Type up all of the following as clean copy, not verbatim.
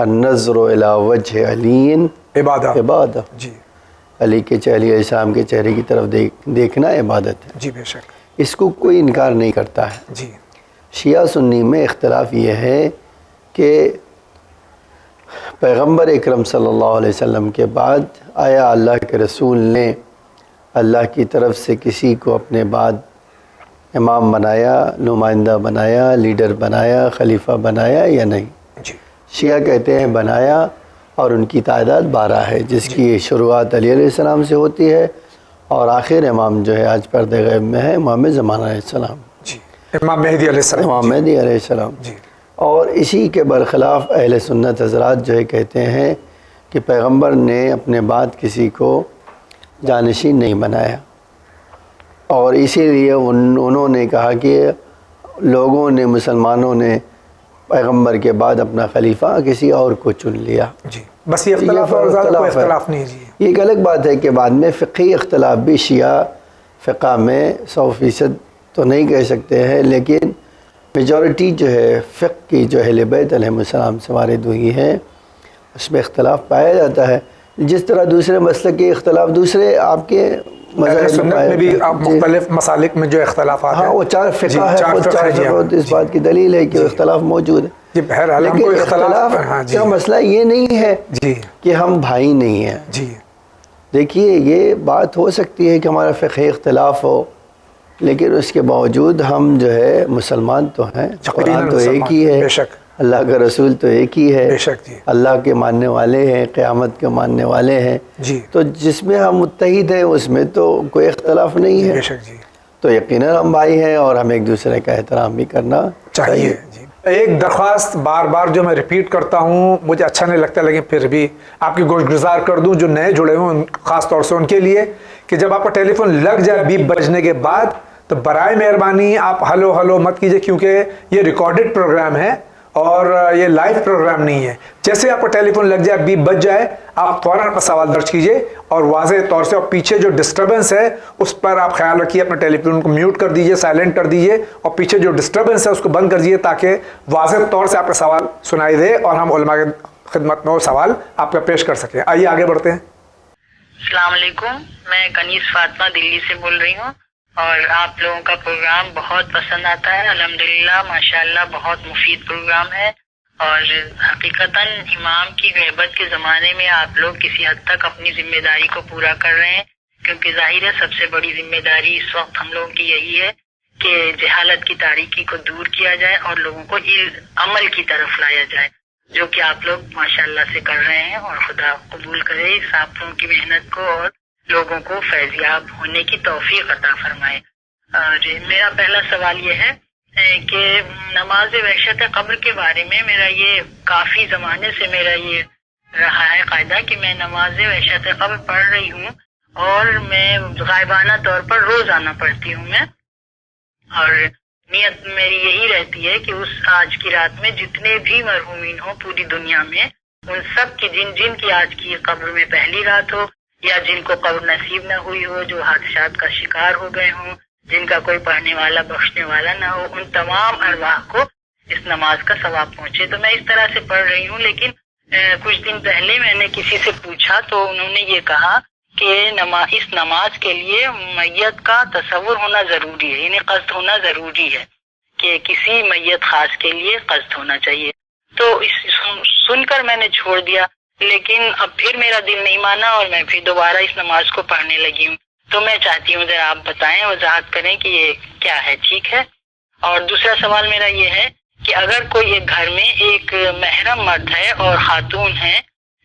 النظر الی وجہ علی عبادت عبادت، جی علی علیہ السلام کے چہرے کی طرف دیکھنا عبادت ہے، جی بے شک اس کو کوئی انکار نہیں کرتا ہے۔ جی شیعہ سنی میں اختلاف یہ ہے کہ پیغمبر اکرم صلی اللہ علیہ وسلم کے بعد آیا اللہ کے رسول نے اللہ کی طرف سے کسی کو اپنے بعد امام بنایا، نمائندہ بنایا، لیڈر بنایا، خلیفہ بنایا یا نہیں؟ جی شیعہ کہتے ہیں بنایا، اور ان کی تعداد 12 ہے، جس کی شروعات علی علیہ السلام سے ہوتی ہے، اور آخر امام جو ہے آج پردہ غیب میں ہے امام زمان علیہ السلام، جی امام مہدی علیہ السلام، امام مہدی علیہ السلام۔ جی اور اسی کے برخلاف اہل سنت حضرات جو ہے کہتے ہیں کہ پیغمبر نے اپنے بعد کسی کو جانشین نہیں بنایا، اور اسی لیے انہوں نے کہا کہ لوگوں نے، مسلمانوں نے پیغمبر کے بعد اپنا خلیفہ کسی اور کو چن لیا۔ جی بس یہ اختلاف اور زیادہ کوئی اختلاف نہیں جی۔ یہ ایک الگ بات ہے کہ بعد میں فقہی اختلاف بھی شیعہ فقہ میں 100% تو نہیں کہہ سکتے ہیں، لیکن میجورٹی جو ہے فقہ کی جو اہل بیت علیہ السلام سے وارد ہوئی ہے اس میں اختلاف پایا جاتا ہے، جس طرح دوسرے مسلک کے اختلاف دوسرے آپ کے اہل سنت میں بھی آپ مختلف مسالک میں جو اختلافات ہیں، ہاں وہ 4 فقہ ہے، چار فقہ ہیں، فقہ اس بات کی دلیل ہے کہ اختلاف موجود ہے۔ جی بہرحال ہم لیکن کو اختلاف کا مسئلہ یہ نہیں ہے جی کہ ہم بھائی نہیں ہیں۔ جی دیکھیے یہ بات ہو سکتی ہے کہ ہمارا فقہی اختلاف ہو، لیکن اس کے باوجود ہم جو ہے مسلمان تو ہیں، قرآن تو ایک ہی ہے، بے شک اللہ کا رسول تو ایک ہی ہے، بے شک جی اللہ کے ماننے والے ہیں، قیامت کے ماننے والے ہیں، جی تو جس میں ہم متحد ہیں اس میں تو کوئی اختلاف نہیں ہے، بے شک جی تو یقیناً ہم بھائی ہیں اور ہمیں ایک دوسرے کا احترام بھی کرنا چاہیے جی۔ ایک درخواست بار بار جو میں ریپیٹ کرتا ہوں، مجھے اچھا نہیں لگتا لیکن پھر بھی آپ کی گوش گزار کر دوں، جو نئے جڑے ہوں خاص طور سے ان کے لیے، کہ جب آپ کا ٹیلی فون لگ جائے بیپ بجنے کے بعد تو برائے مہربانی آپ ہلو ہلو مت کیجئے، کیونکہ یہ ریکارڈڈ پروگرام ہے اور یہ لائیو پروگرام نہیں ہے۔ جیسے آپ کا ٹیلی فون لگ جائے، بیپ بج جائے، آپ فوراً اپنا سوال درج کیجئے اور واضح طور سے، اور پیچھے جو ڈسٹربنس ہے اس پر آپ خیال رکھیے، اپنے ٹیلی فون کو میوٹ کر دیجئے، سائلنٹ کر دیجئے، اور پیچھے جو ڈسٹربنس ہے اس کو بند کر دیجئے تاکہ واضح طور سے آپ کا سوال سنائی دے اور ہم علماء کی خدمت میں وہ سوال آپ کا پیش کر سکیں۔ آئیے آگے بڑھتے ہیں۔ السلام علیکم، میں کنیز فاطمہ دلی سے بول رہی ہوں، اور آپ لوگوں کا پروگرام بہت پسند آتا ہے، الحمدللہ ماشاءاللہ بہت مفید پروگرام ہے، اور حقیقتاً امام کی غیبت کے زمانے میں آپ لوگ کسی حد تک اپنی ذمہ داری کو پورا کر رہے ہیں، کیونکہ ظاہر ہے سب سے بڑی ذمہ داری اس وقت ہم لوگوں کی یہی ہے کہ جہالت کی تاریکی کو دور کیا جائے اور لوگوں کو عمل کی طرف لایا جائے، جو کہ آپ لوگ ماشاءاللہ سے کر رہے ہیں، اور خدا قبول کرے اس آپ لوگوں کی محنت کو اور لوگوں کو فیضیاب ہونے کی توفیق عطا فرمائے۔ اور میرا پہلا سوال یہ ہے کہ نماز وحشت قبر کے بارے میں میرا یہ کافی زمانے سے میرا یہ رہا ہے قاعدہ کہ میں نماز وحشت قبر پڑھ رہی ہوں، اور میں غائبانہ طور پر روزانہ پڑھتی ہوں میں، اور نیت میری یہی رہتی ہے کہ اس آج کی رات میں جتنے بھی مرحومین ہوں پوری دنیا میں، ان سب کی جن کی آج کی قبر میں پہلی رات ہو، یا جن کو قبر نصیب نہ ہوئی ہو، جو حادثات کا شکار ہو گئے ہوں، جن کا کوئی پڑھنے والا بخشنے والا نہ ہو، ان تمام ارواح کو اس نماز کا ثواب پہنچے۔ تو میں اس طرح سے پڑھ رہی ہوں، لیکن کچھ دن پہلے میں نے کسی سے پوچھا تو انہوں نے یہ کہا کہ اس نماز کے لیے میت کا تصور ہونا ضروری ہے، یعنی قصد ہونا ضروری ہے، کہ کسی میت خاص کے لیے قصد ہونا چاہیے۔ تو سن کر میں نے چھوڑ دیا، لیکن اب پھر میرا دل نہیں مانا اور میں پھر دوبارہ اس نماز کو پڑھنے لگی ہوں۔ تو میں چاہتی ہوں ذرا آپ بتائیں، وضاحت کریں کہ یہ کیا ہے، ٹھیک ہے؟ اور دوسرا سوال میرا یہ ہے کہ اگر کوئی ایک گھر میں ایک محرم مرد ہے اور خاتون ہے،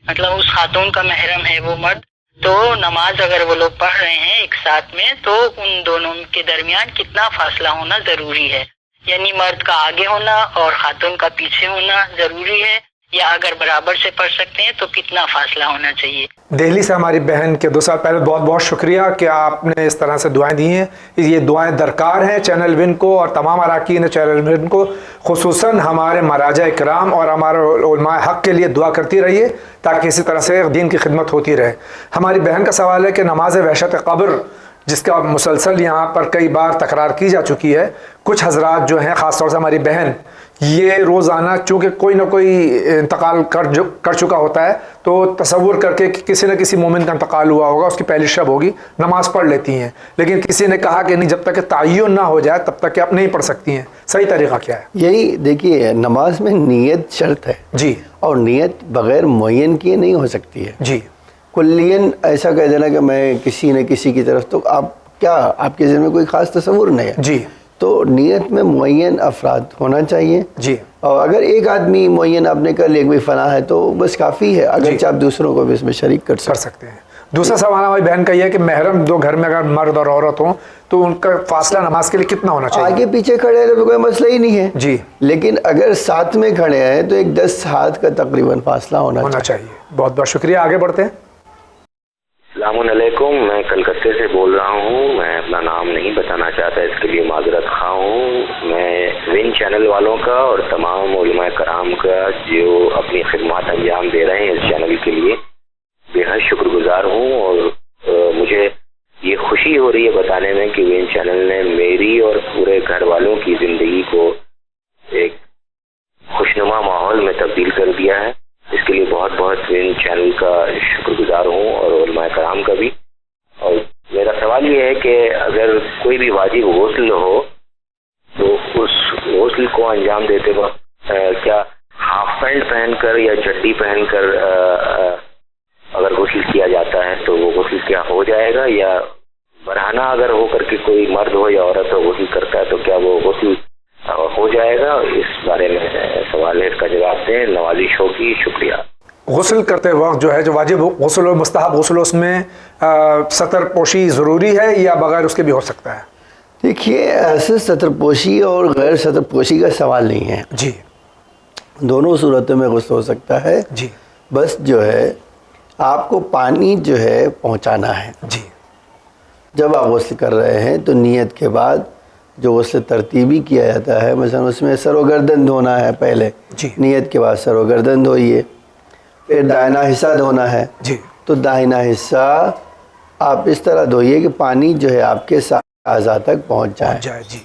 مطلب اس خاتون کا محرم ہے وہ مرد، تو نماز اگر وہ لوگ پڑھ رہے ہیں ایک ساتھ میں، تو ان دونوں کے درمیان کتنا فاصلہ ہونا ضروری ہے؟ یعنی مرد کا آگے ہونا اور خاتون کا پیچھے ہونا ضروری ہے، یا اگر برابر سے پڑھ سکتے ہیں تو کتنا فاصلہ ہونا چاہیے؟ دہلی سے ہماری بہن کے 2 سال پہلے بہت بہت شکریہ کہ آپ نے اس طرح سے دعائیں دی ہیں، یہ دعائیں درکار ہیں چینل ون کو اور تمام اراکین چینل ون کو، خصوصاً ہمارے مراجع کرام اور ہمارے علماء حق کے لیے دعا کرتی رہیے تاکہ اسی طرح سے دین کی خدمت ہوتی رہے۔ ہماری بہن کا سوال ہے کہ نماز وحشت قبر جس کا مسلسل یہاں پر کئی بار تکرار کی جا چکی ہے، کچھ حضرات جو ہیں خاص طور سے ہماری بہن یہ روزانہ چونکہ کوئی نہ کوئی انتقال کر چکا ہوتا ہے تو تصور کر کے کہ کسی نہ کسی مومن کا انتقال ہوا ہوگا، اس کی پہلی شب ہوگی، نماز پڑھ لیتی ہیں، لیکن کسی نے کہا کہ نہیں، جب تک کہ تعین نہ ہو جائے تب تک کہ آپ نہیں پڑھ سکتی ہیں، صحیح طریقہ کیا ہے؟ یہی دیکھیے، نماز میں نیت شرط ہے جی، اور نیت بغیر معین کیے نہیں ہو سکتی ہے۔ جی، کلین ایسا کہہ دینا کہ میں کسی نہ کسی کی طرف، تو آپ کے ذہن میں کوئی خاص تصور نہیں ہے، جی، تو نیت میں معین افراد ہونا چاہیے۔ جی، اور اگر ایک آدمی معین آپ نے کر لیا، کوئی فلاں ہے، تو بس کافی ہے، اگرچہ آپ دوسروں کو بھی اس میں شریک کر سکتے ہیں۔ دوسرا سوال ہماری بہن کا یہ ہے کہ محرم دو گھر میں اگر مرد اور عورت ہوں تو ان کا فاصلہ نماز کے لیے کتنا ہونا چاہیے؟ آگے پیچھے کھڑے ہیں تو کوئی مسئلہ ہی نہیں ہے، جی، لیکن اگر ساتھ میں کھڑے ہیں تو ایک 10 ہاتھ کا تقریباً فاصلہ ہونا چاہیے۔ بہت بہت شکریہ، آگے بڑھتے ہیں۔ السلام علیکم، میں کلکتے سے بول رہا ہوں، میں اپنا نام نہیں بتانا چاہتا، اس کے لیے معذرت خواہ ہوں۔ میں ون چینل والوں کا اور تمام علماء کرام کا جو اپنی خدمات انجام دے رہے ہیں اس چینل کے لیے بے حد شکر گزار ہوں، اور مجھے یہ خوشی ہو رہی ہے بتانے میں کہ ون چینل نے میری اور پورے گھر والوں کی زندگی کو ایک خوشنما ماحول میں تبدیل کر دیا ہے۔ اس کے لیے بہت بہت ون چینل کا شکر گزار ہوں اور علماء کرام کا بھی۔ اور میرا سوال یہ ہے کہ اگر کوئی بھی واجب غسل ہو تو اس غسل کو انجام دیتے وقت کیا ہاف پینٹ پہن کر یا چڈی پہن کر اگر غسل کیا جاتا ہے تو وہ غسل کیا ہو جائے گا، یا برہنہ اگر ہو کر کے کوئی مرد ہو یا عورت ہو غسل کرتا ہے تو کیا وہ غسل ہو جائے گا؟ اس بارے میں سوال ہے، اس کا جواب دیں، نوازش ہوگی، شکریہ۔ غسل کرتے وقت جو ہے، جو واجب غسل و مستحب غسل، اس میں سطر پوشی ضروری ہے یا بغیر اس کے بھی ہو سکتا ہے؟ دیکھیے، ایسے سطر پوشی اور غیر سطر پوشی کا سوال نہیں ہے، جی، دونوں صورتوں میں غسل ہو سکتا ہے۔ جی، بس جو ہے آپ کو پانی جو ہے پہنچانا ہے۔ جی، جب آپ غسل کر رہے ہیں تو نیت کے بعد جو غسل ترتیبی کیا جاتا ہے، مثلا اس میں سر و گردن دھونا ہے پہلے، جی، نیت کے بعد سر و گردن دھوئیے، پھر دائنا حصہ دھونا ہے، جی، تو دائنا حصہ آپ اس طرح دھوئیے کہ پانی جو ہے آپ کے اعضاء تک پہنچ جائے، جی،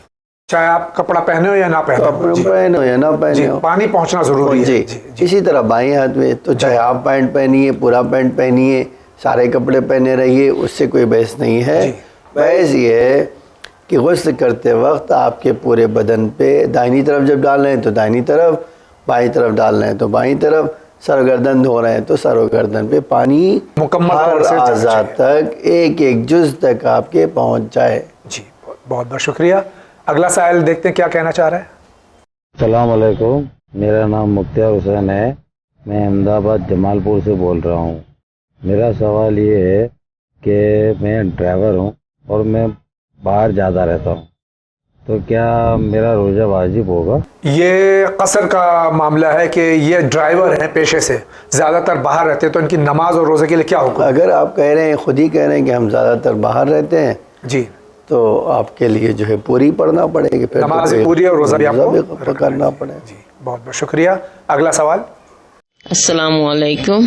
چاہے آپ کپڑا پہنے ہو یا نہ پہنے ہو، پہنے ہو یا نہ پہنے ہو، پانی پہنچنا ضروری ہے۔ جی، اسی طرح بائیں ہاتھ میں تو چاہے آپ پینٹ پہنیے، پورا پینٹ پہنیے، سارے کپڑے پہنے رہیے، اس سے کوئی بحث نہیں ہے۔ بحث یہ ہے کہ غسل کرتے وقت آپ کے پورے بدن پہ دائنی طرف جب ڈال رہے ہیں تو دائنی طرف، بائیں طرف ڈال رہے ہیں تو بائیں طرف، سر گردن دھو رہے ہیں تو سر و گردن پہ پانی مکمل ہر اعضاء تک، ایک ایک جز تک آپ کے پہنچ جائے۔ جی، بہت بہت شکریہ۔ اگلا سائل دیکھتے ہیں کیا کہنا چاہ رہا ہے۔ السلام علیکم، میرا نام مختار حسین ہے، میں احمد آباد جمال پور سے بول رہا ہوں۔ میرا سوال یہ ہے کہ میں ڈرائیور ہوں اور میں باہر زیادہ رہتا ہوں، تو کیا میرا روزہ واجب ہوگا؟ یہ قصر کا معاملہ ہے کہ یہ ڈرائیور ہیں پیشے سے، زیادہ تر باہر رہتے ہیں، تو ان کی نماز اور روزے کے لیے کیا حکم؟ اگر آپ کہہ رہے ہیں، خود ہی کہہ رہے ہیں کہ ہم زیادہ تر باہر رہتے ہیں، جی، تو آپ کے لیے جو ہے پوری پڑھنا پڑے گی، پھر نماز پوری اور روزہ بھی آپ کو کرنا پڑے۔ جی، بہت بہت شکریہ۔ اگلا سوال۔ السلام علیکم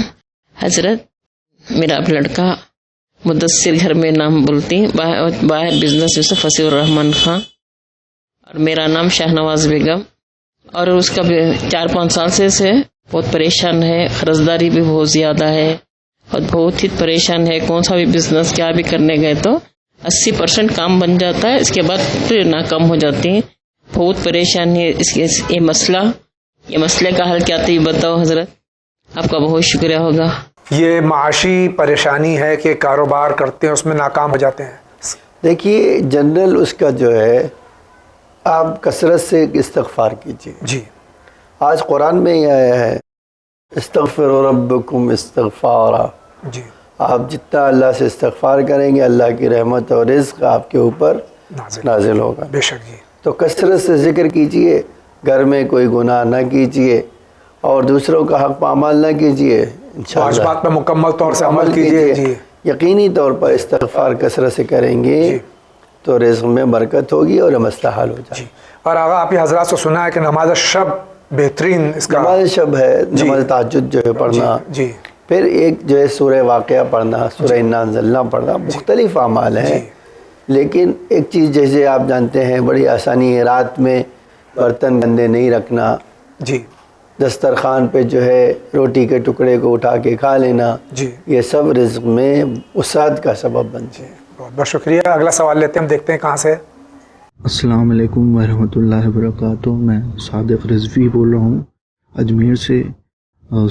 حضرت، میرا اب لڑکا مدثر گھر میں نام بولتی، باہر بزنس یوسف فصیح الرحمن خان، اور میرا نام شاہنواز بیگم، اور اس کا بھی 4-5 سال سے بہت پریشان ہے، قرضداری بھی بہت زیادہ ہے اور بہت ہی پریشان ہے۔ کون سا بھی بزنس کیا بھی کرنے گئے تو 80% کام بن جاتا ہے، اس کے بعد پھر ناکام ہو جاتی ہیں، بہت پریشان ہے۔ یہ مسئلے کا حل کیا تھا یہ بتاؤ حضرت، آپ کا بہت شکریہ ہوگا۔ یہ معاشی پریشانی ہے کہ کاروبار کرتے ہیں اس میں ناکام ہو جاتے ہیں؟ دیکھیے، جنرل اس کا جو ہے آپ کثرت سے استغفار کیجیے۔ جی، آج قرآن میں یہ آیا ہے، استغفروا ربکم استغفارا، جی، آپ جتنا اللہ سے استغفار کریں گے اللہ کی رحمت اور رزق آپ کے اوپر نازل ہوگا۔ بے شک جی۔ تو کثرت سے ذکر کیجئے، گھر میں کوئی گناہ نہ کیجئے اور دوسروں کا حق پامال نہ کیجئے، انشاءاللہ واجبات پر مکمل طور سے عمل کیجئے۔ جی، یقینی طور پر استغفار کثرت سے کریں گے تو رزق میں برکت ہوگی اور مسئلہ حل ہو جائے۔ جی، اور آغا آپ ہی حضرات سے سنا ہے کہ نماز شب بہترین اس کا نماز شب ہے، نماز تہجد جو ہے پڑھنا، جی، پھر ایک جو ہے سورہ واقعہ پڑھنا، سورہ انا انزلنا پڑھنا، مختلف اعمال ہیں، لیکن ایک چیز جیسے آپ جانتے ہیں بڑی آسانی ہے، رات میں برتن گندے نہیں رکھنا، جی دسترخوان پہ جو ہے روٹی کے ٹکڑے کو اٹھا کے کھا لینا، جی یہ سب رزق میں وسعت کا سبب بنتے ہیں۔ بہت بہت شکریہ. اگلا سوال لیتے ہیں، ہم دیکھتے ہیں کہاں سے. السلام علیکم ورحمۃ اللہ وبرکاتہ. میں صادق رضوی بول رہا ہوں اجمیر سے.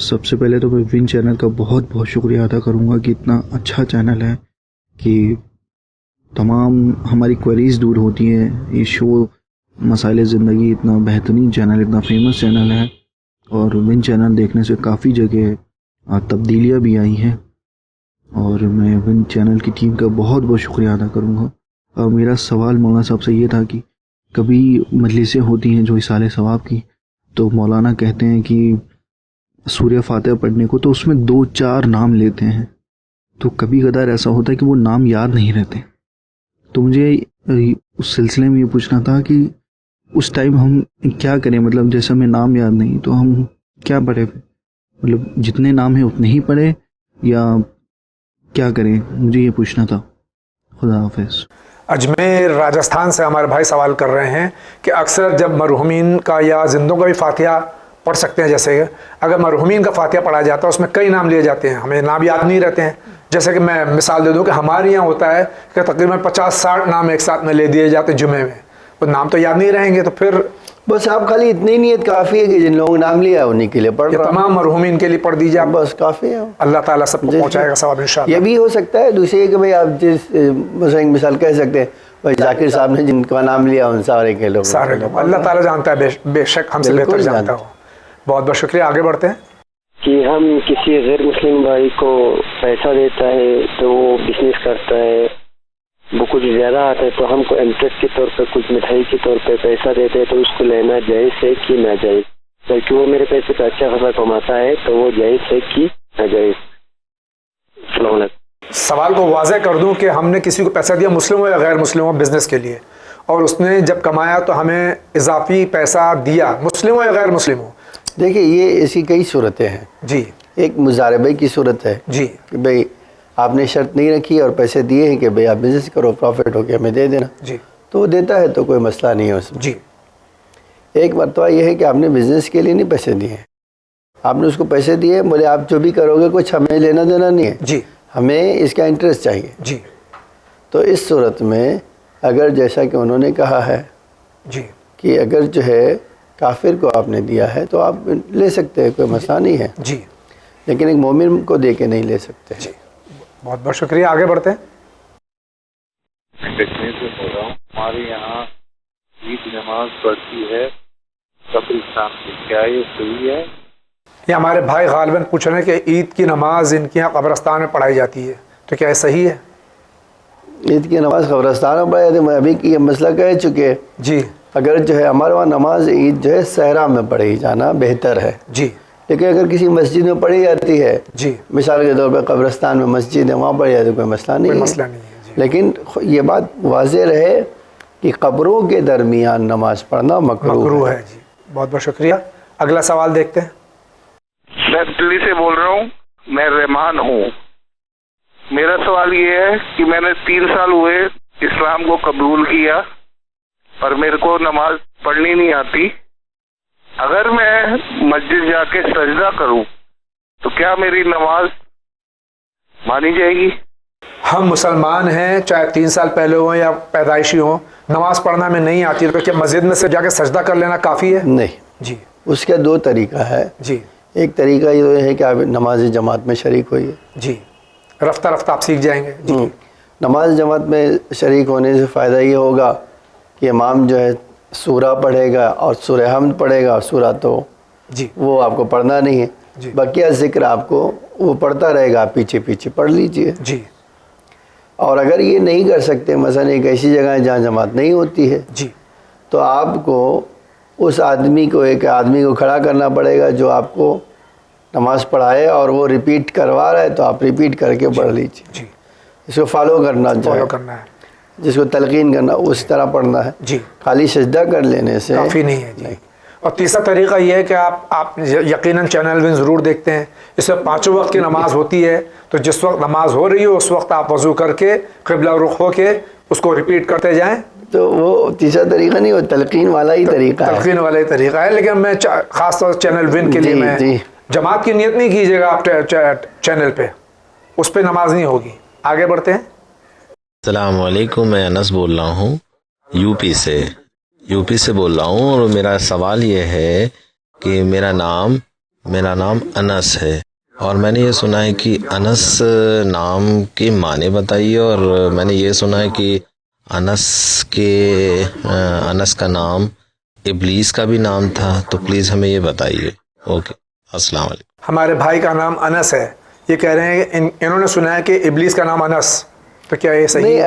سب سے پہلے تو میں ون چینل کا بہت بہت شکریہ ادا کروں گا کہ اتنا اچھا چینل ہے کہ تمام ہماری کوئریز دور ہوتی ہیں. یہ شو مسائل زندگی اتنا بہترین چینل، اتنا فیمس چینل ہے، اور ون چینل دیکھنے سے کافی جگہ تبدیلیاں بھی آئی ہیں، اور میں ون چینل کی ٹیم کا بہت بہت شکریہ ادا کروں گا. اور میرا سوال مولانا صاحب سے یہ تھا کہ کبھی مجلسیں ہوتی ہیں جو اصال ثواب کی، تو مولانا کہتے ہیں کہ سورہ فاتحہ پڑھنے کو تو اس میں 2-4 نام لیتے ہیں، تو کبھی کبھار ایسا ہوتا ہے کہ وہ نام یاد نہیں رہتے. تو مجھے اس سلسلے میں یہ پوچھنا تھا کہ اس ٹائم ہم کیا کریں، مطلب جیسے ہمیں نام یاد نہیں تو ہم کیا پڑھیں، مطلب جتنے نام ہیں اتنے ہی پڑھیں یا کیا کریں، مجھے یہ پوچھنا تھا. خدا حافظ. اجمیر راجستھان سے ہمارے بھائی سوال کر رہے ہیں کہ اکثر جب مرحومین کا یا زندوں کا بھی فاتحہ پڑھ سکتے ہیں، جیسے اگر مرحومین کا فاتحہ پڑھا جاتا ہے اس میں کئی نام لیے جاتے ہیں، ہمیں نام یاد نہیں رہتے ہیں. جیسے کہ میں مثال دے دوں کہ ہمارے یہاں ہوتا ہے کہ تقریباً 50-60 نام ایک ساتھ میں لے دیے جاتے ہیں جمعے میں. وہ نام تو یاد نہیں رہیں گے، تو پھر بس آپ خالی اتنی نیت کافی ہے کہ جن لوگوں نے نام لیا انہیں کے لیے پڑھ رہا، تمام مرحومین کے لیے پڑھ دیجیے آپ، بس کافی ہے. اللہ تعالیٰ سب کو پہنچائے گا ثواب انشاءاللہ. یہ بھی ہو سکتا ہے دوسرے کہ بھئی آپ جس مثال کہہ سکتے ہیں بھائی ذاکر صاحب نے جن کا نام لیا ان سارے کے لوگ، سارے لوگ اللہ تعالیٰ جانتا ہے، بے شک ہم سے بہتر جانتا ہو. بہت بہت شکریہ. آگے بڑھتے ہیں. کہ ہم کسی غیر مسلم بھائی کو پیسہ دیتا ہے تو وہ بزنس کرتا ہے، وہ کچھ زیادہ آتا ہے تو ہم کو انٹرسٹ کے طور پہ کچھ مٹھائی کے طور پہ پیسہ دیتے ہیں، تو اس کو لینا جائز ہے کہ ناجائز؟ بلکہ وہ میرے پیسے پہ اچھا خاصا کماتا ہے تو وہ جائز ہے کہ ناجائز؟ السلام علیکم. سوال کو واضح کر دوں کہ ہم نے کسی کو پیسہ دیا، مسلم ہو یا غیر مسلم ہو، بزنس کے لیے، اور اس نے جب کمایا تو ہمیں اضافی پیسہ دیا، مسلم ہو یا غیر مسلم ہو. دیکھیں یہ ایسی کئی صورتیں ہیں. جی ایک مضاربے کی صورت ہے جی کہ بھئی آپ نے شرط نہیں رکھی اور پیسے دیے ہیں کہ بھئی آپ بزنس کرو، پروفٹ ہو کے ہمیں دے دینا، جی تو وہ دیتا ہے تو کوئی مسئلہ نہیں ہے اس میں. جی ایک مرتبہ یہ ہے کہ آپ نے بزنس کے لیے نہیں پیسے دیے ہیں، آپ نے اس کو پیسے دیے، بولے آپ جو بھی کرو گے کچھ ہمیں لینا دینا نہیں ہے، جی ہمیں اس کا انٹرسٹ چاہیے. جی تو اس صورت میں اگر جیسا کہ انہوں نے کہا ہے جی کہ اگر جو ہے کافر کو آپ نے دیا ہے تو آپ لے سکتے ہیں، کوئی مسئلہ نہیں ہے، جی لیکن ایک مومن کو دے کے نہیں لے سکتے. جی بہت بہت شکریہ. آگے بڑھتے ہیں. کشمیر سے بول رہا ہوں. ہمارے یہاں عید نماز پڑھتی ہے قبرستان کی، کیا یہ صحیح ہے؟ یہ ہمارے بھائی غالباً پوچھ رہے ہیں کہ عید کی نماز ان کے یہاں قبرستان میں پڑھائی جاتی ہے، تو کیا یہ صحیح ہے؟ عید کی نماز قبرستان میں پڑھائی جاتی ہے. میں ابھی یہ مسئلہ کہہ چکے. جی اگر جو ہے ہمارے وہاں نماز عید جو ہے صحرا میں پڑھی جانا بہتر ہے، جی لیکن اگر کسی مسجد میں پڑھی جاتی ہے، جی مثال کے طور پہ قبرستان میں مسجد ہے وہاں پڑھی جاتی ہے، کوئی مسئلہ نہیں کوئی ہے. مسئلہ نہیں ہے. جی لیکن یہ بات واضح رہے کہ قبروں کے درمیان نماز پڑھنا مکروہ ہے. جی بہت بہت شکریہ. اگلا سوال دیکھتے ہیں. میں دلی سے بول رہا ہوں، میں رحمان ہوں. میرا سوال یہ ہے کہ میں نے 3 سال ہوئے اسلام کو قبول کیا اور میرے کو نماز پڑھنی نہیں آتی. اگر میں مسجد جا کے سجدہ کروں تو کیا میری نماز مانی جائے گی؟ ہم مسلمان ہیں، چاہے 3 سال پہلے ہوں یا پیدائشی ہوں، نماز پڑھنا ہمیں نہیں آتی تو کیا مسجد میں سے جا کے سجدہ کر لینا کافی ہے؟ نہیں. جی اس کا 2 طریقہ ہے. جی ایک طریقہ یہ ہے کہ آپ نماز جماعت میں شریک ہوئیے. جی رفتہ رفتہ آپ سیکھ جائیں گے. جی نماز جماعت میں شریک ہونے سے فائدہ یہ ہوگا کہ امام جو ہے سورہ پڑھے گا اور سورہ حمد پڑھے گا، اور سورہ تو جی وہ آپ کو پڑھنا نہیں ہے. جی بقیہ ذکر آپ کو وہ پڑھتا رہے گا، پیچھے پیچھے پڑھ لیجئے. جی اور اگر یہ نہیں کر سکتے، مثلا ایک ایسی جگہ ہے جہاں جماعت نہیں ہوتی ہے، جی تو آپ کو اس آدمی کو ایک آدمی کو کھڑا کرنا پڑے گا جو آپ کو نماز پڑھائے، اور وہ ریپیٹ کروا رہا ہے تو آپ ریپیٹ کر کے پڑھ لیجیے. جی اس کو فالو کرنا فالو کرنا ہے، جس کو تلقین کرنا اس طرح پڑھنا ہے. جی خالی سجدہ کر لینے سے کافی نہیں ہے. جی اور تیسرا طریقہ یہ ہے کہ آپ یقیناً چینل ون ضرور دیکھتے ہیں، اس میں 5 وقت کی نماز ہوتی ہے، تو جس وقت نماز ہو رہی ہو اس وقت آپ وضو کر کے قبلہ رخ ہو کے اس کو ریپیٹ کرتے جائیں، تو وہ تیسرا طریقہ نہیں، وہ تلقین والا ہی طریقہ ہے. تلقین والا ہی طریقہ ہے. لیکن میں خاص طور سے چینل ون کے لیے میں جماعت کی نیت نہیں کیجیے گا آپ چینل پہ، اس پہ نماز نہیں ہوگی. آگے بڑھتے ہیں. السلام علیکم، میں انس بول رہا ہوں یو پی سے بول رہا ہوں، اور میرا سوال یہ ہے کہ میرا نام انس ہے، اور میں نے یہ سنا ہے کہ انس نام کے معنی بتائیے، اور میں نے یہ سنا ہے کہ انس کا نام ابلیس کا بھی نام تھا، تو پلیز ہمیں یہ بتائیے. اوکے، السلام علیکم. ہمارے بھائی کا نام انس ہے، یہ کہہ رہے ہیں انہوں نے سنا ہے کہ ابلیس کا نام انس، تو کیا یہ صحیح؟ نہیں،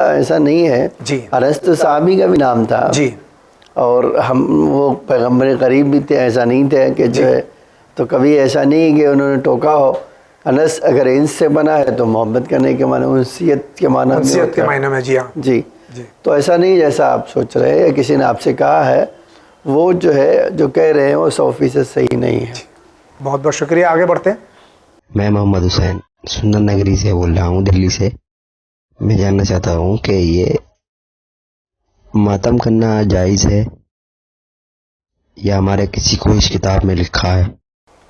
ایسا نہیں ہے جی. انس تو صحابی کا بھی نام تھا جی، اور وہ پیغمبر قریب بھی تھے، ایسا نہیں تھے کہ جو ہے، تو کبھی ایسا نہیں کہ انہوں نے ٹوکا ہو. انس اگر انس سے بنا ہے تو محبت کرنے کے معنی، انسیت کے معنی میں جی. تو ایسا نہیں جیسا آپ سوچ رہے ہیں یا کسی نے آپ سے کہا ہے، وہ جو ہے جو کہہ رہے ہیں وہ 100% صحیح نہیں ہے. بہت بہت شکریہ. آگے بڑھتے ہیں. میں محمد حسین سندر نگری سے بول رہا ہوں، دلی سے. میں جاننا چاہتا ہوں کہ یہ ماتم کرنا جائز ہے یا ہمارے کسی کو اس کتاب میں لکھا ہے؟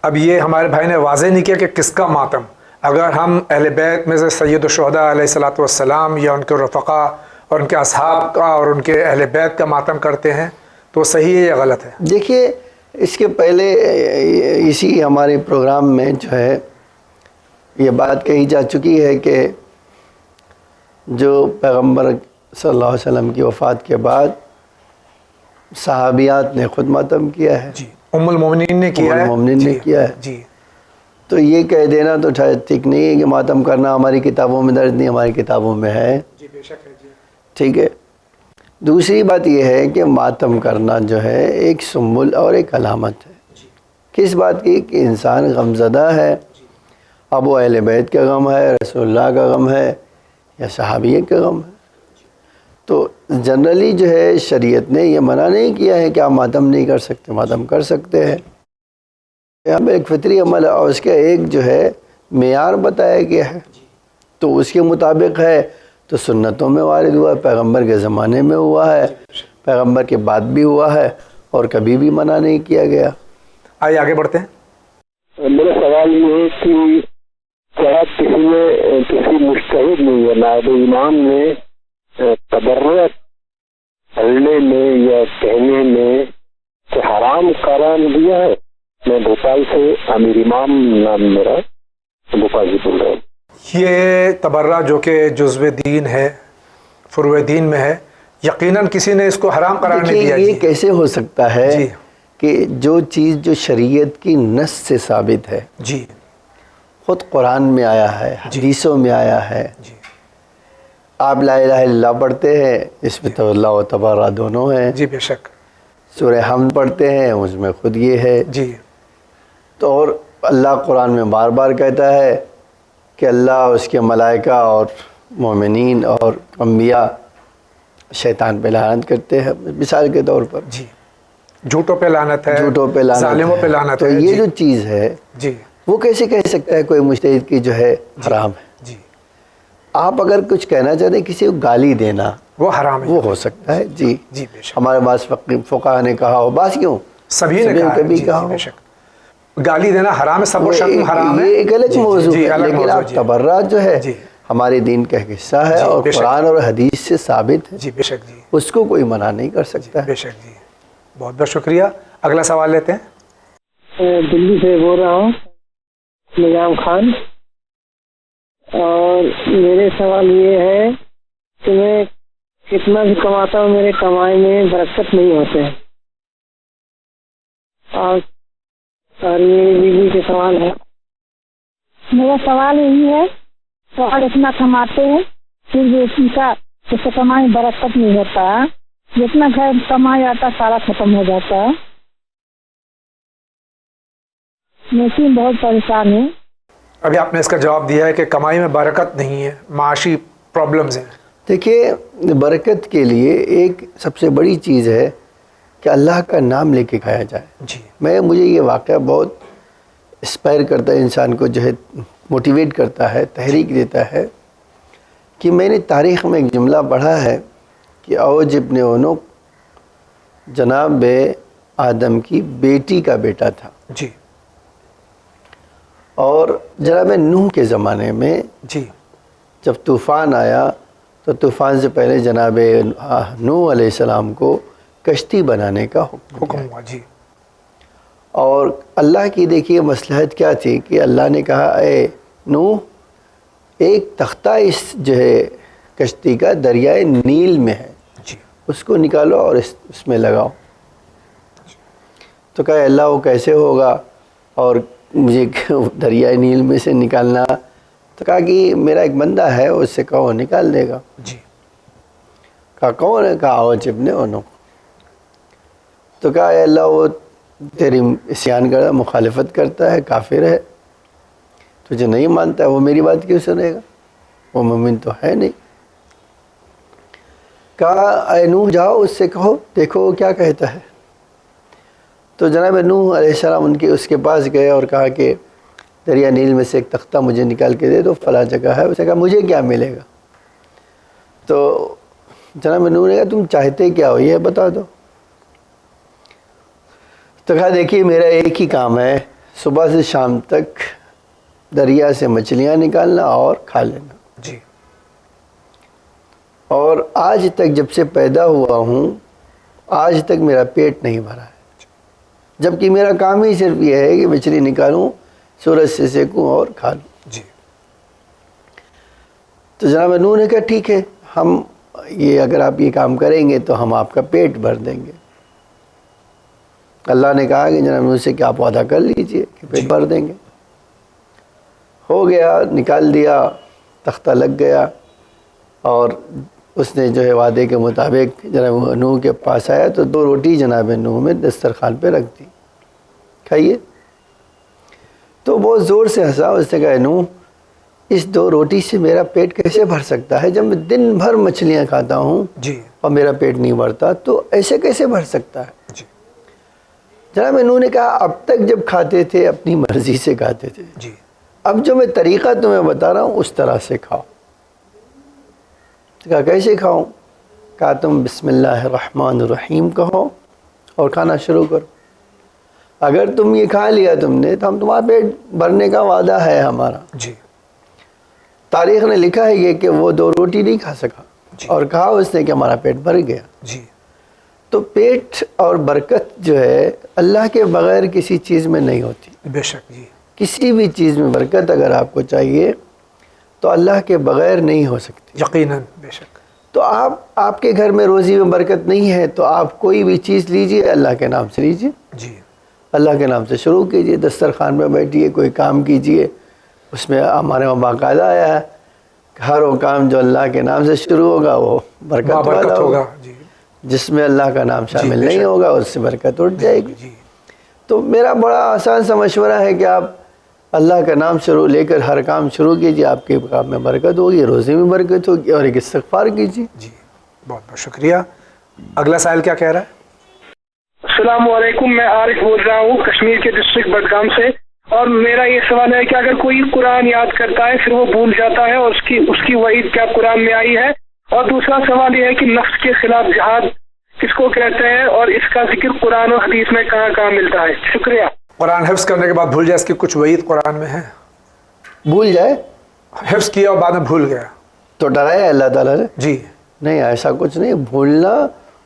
اب یہ ہمارے بھائی نے واضح نہیں کیا کہ کس کا ماتم. اگر ہم اہل بیت میں سے سید الشہداء علیہ الصلوۃ والسلام یا ان کے رفقا اور ان کے اصحاب کا اور ان کے اہل بیت کا ماتم کرتے ہیں تو صحیح ہے یا غلط ہے؟ دیکھیے، اس کے پہلے اسی ہمارے پروگرام میں جو ہے یہ بات کہی جا چکی ہے کہ جو پیغمبر صلی اللہ علیہ وسلم کی وفات کے بعد صحابیات نے خود ماتم کیا ہے جی. ام المومنین نے کیا ہے جی. تو یہ کہہ دینا تو ٹھیک نہیں ہے کہ ماتم کرنا ہماری کتابوں میں درج نہیں، ہماری کتابوں میں ہے جی. بے شک ہے جی. ٹھیک ہے. دوسری بات یہ ہے کہ ماتم کرنا جو ہے ایک سمبل اور ایک علامت ہے جی. کس بات کی؟ کہ انسان غمزدہ ہے. اب وہ اہل بیت کا غم ہے، رسول اللہ کا غم ہے، یا صحابیت کا غم ہے. تو جنرلی جو ہے شریعت نے یہ منع نہیں کیا ہے کہ آپ ماتم نہیں کر سکتے، ماتم کر سکتے ہیں. یہاں پہ ایک فطری عمل ہے اور اس کا ایک جو ہے معیار بتایا گیا ہے، تو اس کے مطابق ہے. تو سنتوں میں وارد ہوا ہے، پیغمبر کے زمانے میں ہوا ہے، پیغمبر کے بعد بھی ہوا ہے، اور کبھی بھی منع نہیں کیا گیا. آئیے آگے بڑھتے ہیں. میرا سوال یہ ہے کہ کیا کسی مجتہد نے یا نائب امام نے تبرک پڑھنے میں یا کہنے میں کہ حرام قرار دیا ہے؟ میں بھوپال سے امیر امام نام میرا، بھوپال سے بول رہا ہوں. یہ تبرہ جو کہ جزو دین ہے، فروع دین میں ہے، یقیناً کسی نے اس کو حرام قرار نہیں دیا. یہ کیسے ہو سکتا ہے کہ جو چیز جو شریعت کی نص سے ثابت ہے جی، خود قرآن میں آیا ہے، حدیثوں میں آیا ہے. آپ لا الہ الا اللہ پڑھتے ہیں، اس میں تو اللہ و تبارہ دونوں ہیں جی. بے شک. سورہ حمد پڑھتے ہیں، اس میں خود یہ ہے جی. تو اور اللہ قرآن میں بار بار کہتا ہے کہ اللہ، اس کے ملائکہ اور مومنین اور انبیاء شیطان پہ لعنت کرتے ہیں، مثال کے طور پر جی. جھوٹوں پہ لعنت ہے، جھوٹوں پہ لعنت، ظالموں پہ لعنت ہے. تو یہ جو چیز ہے جی، وہ کیسے کہہ سکتا ہے کوئی مجتہد کی جو ہے حرام ہے؟ جی. آپ اگر کچھ کہنا چاہتے ہیں، کسی کو گالی دینا وہ حرام ہے، وہ ہو سکتا ہے جی. جی. بے شک. ہمارے بعض فقہا نے کہا ہو، بعض کیوں سبھی نے کہا ہو. بے شک. گالی دینا حرام ہے، سب و شتم حرام ہے. یہ ایک الگ موضوع ہے، لیکن آپ تبرات جو ہے ہمارے دین کا حصہ ہے اور قرآن اور حدیث سے ثابت ہے. جی. بے شک جی. اس کو کوئی منع نہیں کر سکتا. بے شک جی. بہت بہت شکریہ. اگلا سوال لیتے ہیں. دلی سے بول رہا ہوں، نظام خان. اور میرے سوال یہ ہے کہ میں کتنا بھی کماتا ہوں، میرے کمائی میں برکت نہیں ہوتے ہیں. اور میری بیوی کے سوال ہے. میرا سوال یہی ہے، سوال اتنا کماتے ہیں پھر بھی اس کا اس سے کمائی برکت نہیں ہوتا، جتنا گھر کمائی آتا سارا ختم ہو جاتا ہے. میں بہت پریشان ہوں. ابھی آپ نے اس کا جواب دیا ہے کہ کمائی میں برکت نہیں ہے، معاشی پرابلمز ہیں. دیکھیے، برکت کے لیے ایک سب سے بڑی چیز ہے کہ اللہ کا نام لے کے کھایا جائے. جی. مجھے یہ واقعہ بہت انسپائر کرتا ہے، انسان کو جو ہے موٹیویٹ کرتا ہے، تحریک دیتا ہے کہ میں نے تاریخ میں ایک جملہ پڑھا ہے کہ اوج ابن اونق جناب آدم کی بیٹی کا بیٹا تھا جی. اور جناب نوح کے زمانے میں جی جب طوفان آیا تو طوفان سے پہلے جناب نوح علیہ السلام کو کشتی بنانے کا حکم ہوا. جی. اور اللہ کی دیکھیے مصلحت کیا تھی کہ اللہ نے کہا اے نوح ایک تختہ اس جو ہے کشتی کا دریائے نیل میں ہے, جی. اس کو نکالو اور اس میں لگاؤ. تو کہا اللہ وہ کیسے ہوگا اور مجھے دریائے نیل میں سے نکالنا؟ تو کہا کہ میرا ایک بندہ ہے اس سے کہو نکال دے گا. جی. کہا کون ہے؟ کہا اوج ابن اونق. تو کہا اے اللہ وہ تیری عصیان کرتا مخالفت کرتا ہے, کافر ہے, تجھے نہیں مانتا ہے, وہ میری بات کیوں سنے گا؟ وہ مومن تو ہے نہیں. کہا اے نوح جاؤ اس سے کہو دیکھو وہ کیا کہتا ہے. تو جناب نوح علیہ السلام اس کے پاس گئے اور کہا کہ دریا نیل میں سے ایک تختہ مجھے نکال کے دے دو, فلاں جگہ ہے. اس نے کہا مجھے کیا ملے گا؟ تو جناب نوح نے کہا تم چاہتے کیا ہو یہ بتا دو. تو کہا دیکھیے میرا ایک ہی کام ہے, صبح سے شام تک دریا سے مچھلیاں نکالنا اور کھا لینا. جی. اور آج تک جب سے پیدا ہوا ہوں آج تک میرا پیٹ نہیں بھرا ہے, جبکہ میرا کام ہی صرف یہ ہے کہ مچھلی نکالوں, سورج سے سیکوں اور کھا لوں. جی. تو جناب نوح نے کہا ٹھیک ہے, ہم یہ اگر آپ یہ کام کریں گے تو ہم آپ کا پیٹ بھر دیں گے. اللہ نے کہا کہ جناب نوح سے کہ آپ وعدہ کر لیجئے کہ پیٹ بھر دیں گے. ہو گیا, نکال دیا, تختہ لگ گیا اور اس نے جو ہے وعدے کے مطابق جناب نوح کے پاس آیا تو 2 روٹی جناب نوح میں دسترخوان پہ رکھ دی, کھائیے. تو بہت زور سے ہنسا. اس نے کہا نوح اس 2 روٹی سے میرا پیٹ کیسے بھر سکتا ہے؟ جب میں دن بھر مچھلیاں کھاتا ہوں جی. اور میرا پیٹ نہیں بھرتا تو ایسے کیسے بھر سکتا ہے؟ جی. جناب نوح نے کہا اب تک جب کھاتے تھے اپنی مرضی سے کھاتے تھے, جی. اب جو میں طریقہ تمہیں بتا رہا ہوں اس طرح سے کھاؤ. کہا کیسے کھاؤں؟ کہا تم بسم اللہ الرحمن الرحیم کہو اور کھانا شروع کرو. اگر تم یہ کھا لیا تم نے تو ہم تمہارا پیٹ بھرنے کا وعدہ ہے ہمارا. جی. تاریخ نے لکھا ہے یہ کہ وہ 2 روٹی نہیں کھا سکا. جی. اور کہا اس نے کہ ہمارا پیٹ بھر گیا. جی. تو پیٹ اور برکت جو ہے اللہ کے بغیر کسی چیز میں نہیں ہوتی. بے شک. جی. کسی بھی چیز میں برکت اگر آپ کو چاہیے تو اللہ کے بغیر نہیں ہو سکتی. یقیناً. بے شک. تو آپ کے گھر میں روزی میں برکت نہیں ہے تو آپ کوئی بھی چیز لیجئے اللہ کے نام سے لیجئے. جی. اللہ کے نام سے شروع کیجئے, دسترخوان میں بیٹھیے, کوئی کام کیجئے. اس میں ہمارے وہاں باقاعدہ آیا ہے ہر وہ کام جو اللہ کے نام سے شروع ہوگا وہ برکت والا ہوگا. جی. جس میں اللہ کا نام شامل نہیں ہوگا اس سے برکت اٹھ جائے گی. جی. تو میرا بڑا آسان سا مشورہ ہے کہ آپ اللہ کا نام شروع لے کر ہر کام شروع کیجئے, آپ کے کام میں برکت ہوگی, روزی میں برکت ہوگی, اور ایک استغفار کیجئے. جی. بہت بہت شکریہ. اگلا سائل کیا کہہ رہا ہے؟ السلام علیکم, میں عارف بول رہا ہوں کشمیر کے ڈسٹرکٹ بڈگام سے, اور میرا یہ سوال ہے کہ اگر کوئی قرآن یاد کرتا ہے پھر وہ بھول جاتا ہے اور اس کی وعید کیا قرآن میں آئی ہے؟ اور دوسرا سوال یہ ہے کہ نفس کے خلاف جہاد کس کو کہتے ہیں اور اس کا ذکر قرآن اور حدیث میں کہاں کہاں ملتا ہے؟ شکریہ. قرآن حفظ کرنے کے بعد بھول جائے, اس کی کچھ وعید قرآن میں ہے؟ بھول جائے, حفظ کیا اور بعد میں بھول گیا تو ڈرایا اللہ تعالیٰ نے؟ جی. نہیں, ایسا کچھ نہیں. بھولنا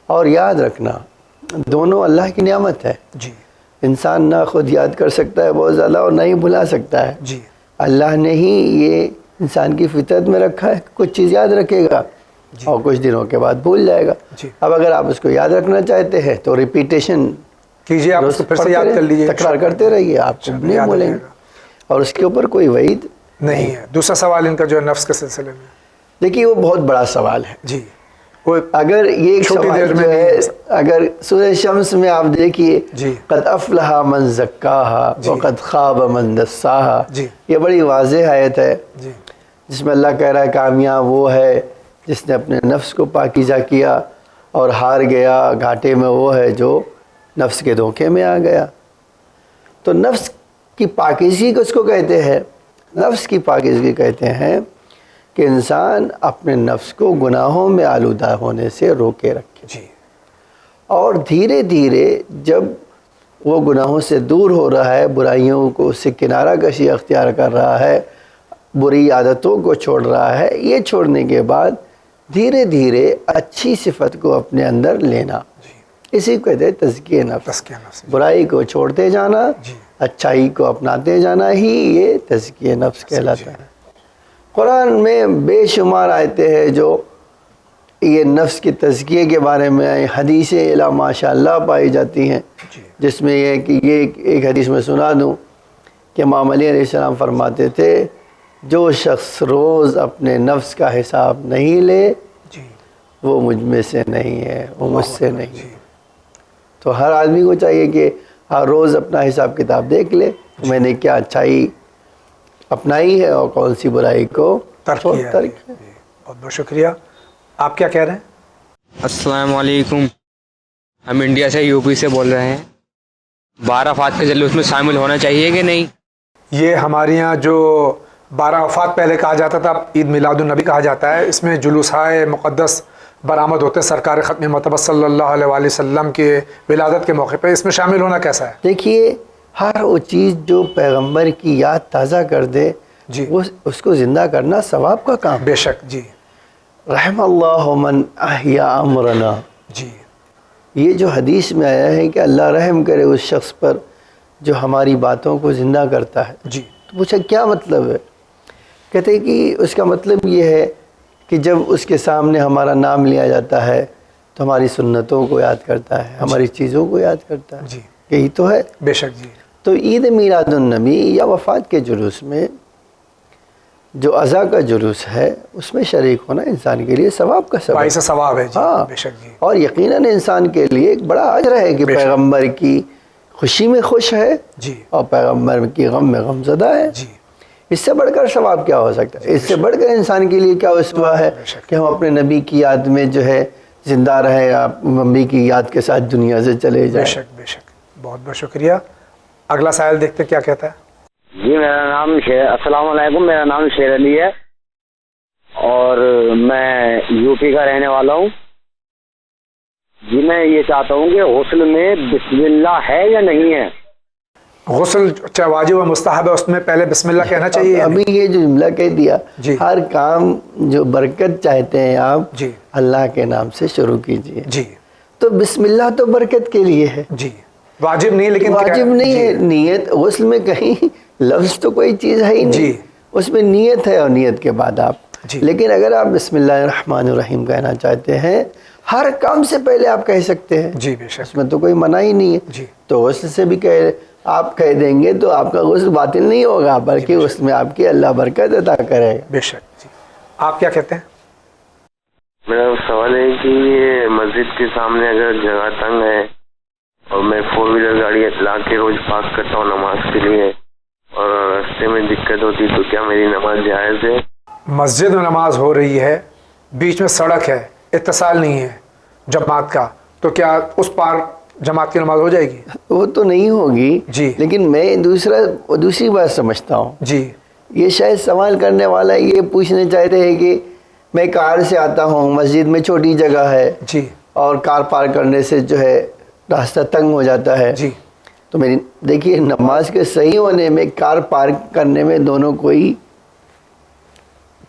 اور یاد رکھنا دونوں اللہ کی نعمت ہے. جی. انسان نہ خود یاد کر سکتا ہے بہت زیادہ اور نہ ہی بھلا سکتا ہے. جی. اللہ نے ہی یہ انسان کی فطرت میں رکھا ہے, کچھ چیز یاد رکھے گا اور کچھ دنوں کے بعد بھول جائے گا. اب اگر آپ اس کو یاد رکھنا چاہتے ہیں تو ریپیٹیشن کیجیے, آپ اس کو پھر سے یاد کر لیجیے, تکرار کرتے رہیے, آپ کو نہیں بھولیں گے, اور اس کے اوپر کوئی وعید نہیں ہے. دوسرا سوال ان کا جو ہے نفس کے سلسلے میں, دیکھیے وہ بہت بڑا سوال ہے. جی. اگر یہ سوال جو ہے اگر سورہ شمس میں آپ دیکھیے قد افلح من زکاہا وقد خاب من دساہا, یہ بڑی واضح آیت ہے جس میں اللہ کہہ رہا ہے کامیاب وہ ہے جس نے اپنے نفس کو پاکیزہ کیا, اور ہار گیا گھاٹے میں وہ ہے جو نفس کے دھوکے میں آ گیا. تو نفس کی پاکیزگی کس کو کہتے ہیں؟ نفس کی پاکیزگی کہتے ہیں کہ انسان اپنے نفس کو گناہوں میں آلودہ ہونے سے روکے رکھے جی. اور دھیرے دھیرے جب وہ گناہوں سے دور ہو رہا ہے، برائیوں کو سے کنارہ کشی اختیار کر رہا ہے، بری عادتوں کو چھوڑ رہا ہے، یہ چھوڑنے کے بعد دھیرے دھیرے اچھی صفت کو اپنے اندر لینا، اسی کو کہتے ہیں تزکیہ نفس. برائی کو چھوڑتے جانا، اچھائی کو اپناتے جانا ہی یہ تزکیہ نفس کہلاتا ہے. قرآن میں بے شمار آیتیں ہیں جو یہ نفس کے تزکیے کے بارے میں آئے، حدیثیں الا ماشاء اللہ پائی جاتی ہیں، جس میں یہ کہ یہ ایک حدیث میں سنا دوں کہ امام علی علیہ السلام فرماتے تھے جو شخص روز اپنے نفس کا حساب نہیں لے وہ مجھ میں سے نہیں ہے، وہ مجھ سے نہیں ہے. تو ہر آدمی کو چاہیے کہ ہر روز اپنا حساب کتاب دیکھ لے، میں نے کیا اچھائی اپنائی ہے اور کون سی برائی کو ترک کیا. بہت بہت شکریہ. آپ کیا کہہ رہے ہیں؟ السلام علیکم، ہم انڈیا سے یو پی سے بول رہے ہیں. 12 وفات کے جلوس میں شامل ہونا چاہیے کہ نہیں؟ یہ ہمارے یہاں جو 12 وفات پہلے کہا جاتا تھا، عید میلاد النبی کہا جاتا ہے، اس میں جلوسائے مقدس برآمد ہوتے سرکار ختم مرتبہ صلی اللہ علیہ وآلہ وسلم کے ولادت کے موقع پہ. اس میں شامل ہونا کیسا ہے؟ دیکھیے، ہر وہ چیز جو پیغمبر کی یاد تازہ کر دے وہ اس کو زندہ کرنا ثواب کا کام. بے شک. جی. رحم اللہ من احیا امرنا. جی. یہ جو حدیث میں آیا ہے کہ اللہ رحم کرے اس شخص پر جو ہماری باتوں کو زندہ کرتا ہے. جی. تو پوچھا کیا مطلب ہے؟ کہتے ہیں کہ اس کا مطلب یہ ہے کہ جب اس کے سامنے ہمارا نام لیا جاتا ہے تو ہماری سنتوں کو یاد کرتا ہے، ہماری چیزوں کو یاد کرتا ہے. جی. یہی تو ہے. بے شک. جی. تو عید میلاد النبی یا وفات کے جلوس میں جو عزا کا جلوس ہے اس میں شریک ہونا انسان کے لیے ثواب کا سبب باعث ثواب ہے. جی. ہاں. بے شک. جی. اور یقیناً انسان کے لیے ایک بڑا اجر ہے کہ پیغمبر کی خوشی میں خوش ہے. جی. اور پیغمبر کی غم میں غم زدہ ہے. جی. اس سے بڑھ کر ثواب کیا ہو سکتا ہے؟ اس سے بڑھ کر انسان کے لیے کیا اسوا ہے کہ ہم اپنے نبی کی یاد میں جو ہے زندہ رہیں، آپ نبی کی یاد کے ساتھ دنیا سے چلے جائیں. بے شک. بے شک. بہت بہت شکریہ. اگلا سائل دیکھتے کیا کہتا ہے. جی میرا نام السلام علیکم، میرا نام شیر علی ہے اور میں یو پی کا رہنے والا ہوں. جی میں یہ چاہتا ہوں کہ غسل میں بسم اللہ ہے یا نہیں ہے؟ غسل چاہے واجب و مستحب ہے، اس میں پہلے بسم اللہ کہنا چاہیے. ابھی یہ جو جملہ کہہ دیا، ہر کام جو برکت چاہتے ہیں آپ جی اللہ کے نام سے شروع کیجئے. جی. تو بسم اللہ تو برکت کے لیے ہے. جی. واجب نہیں، لیکن واجب نہیں ہے. نیت غسل میں کہیں لفظ تو کوئی چیز ہے ہی نہیں، اس میں نیت ہے اور نیت کے بعد آپ. لیکن اگر آپ بسم اللہ الرحمن الرحیم کہنا چاہتے ہیں ہر کام سے پہلے آپ کہہ سکتے ہیں. جی. بے شک. اس میں تو کوئی منع ہی نہیں ہے. جی. تو غسل سے بھی آپ کہہ دیں گے تو آپ کا غسل باطل نہیں ہوگا، بلکہ اس میں آپ کی اللہ برکت عطا کرے گا. بے شک. جی. آپ کیا کہتے ہیں؟ میرا سوال ہے کہ یہ مسجد کے سامنے اگر جگہ تنگ ہے اور میں 4 ویلر گاڑی لا کے روز پارک کرتا ہوں نماز کے لیے اور راستے میں دقت ہوتی تو کیا میری نماز جائز ہے؟ مسجد میں نماز ہو رہی ہے، بیچ میں سڑک ہے، اتصال نہیں ہے جماعت کا، تو کیا اس پار جماعت کی نماز ہو جائے گی؟ وہ تو نہیں ہوگی. جی. لیکن میں دوسری بات سمجھتا ہوں. جی. یہ شاید سوال کرنے والا یہ پوچھنا چاہتے ہیں کہ میں کار سے آتا ہوں، مسجد میں چھوٹی جگہ ہے جی اور کار پارک کرنے سے جو ہے راستہ تنگ ہو جاتا ہے. جی. تو میری دیکھیے نماز کے صحیح ہونے میں کار پارک کرنے میں دونوں کوئی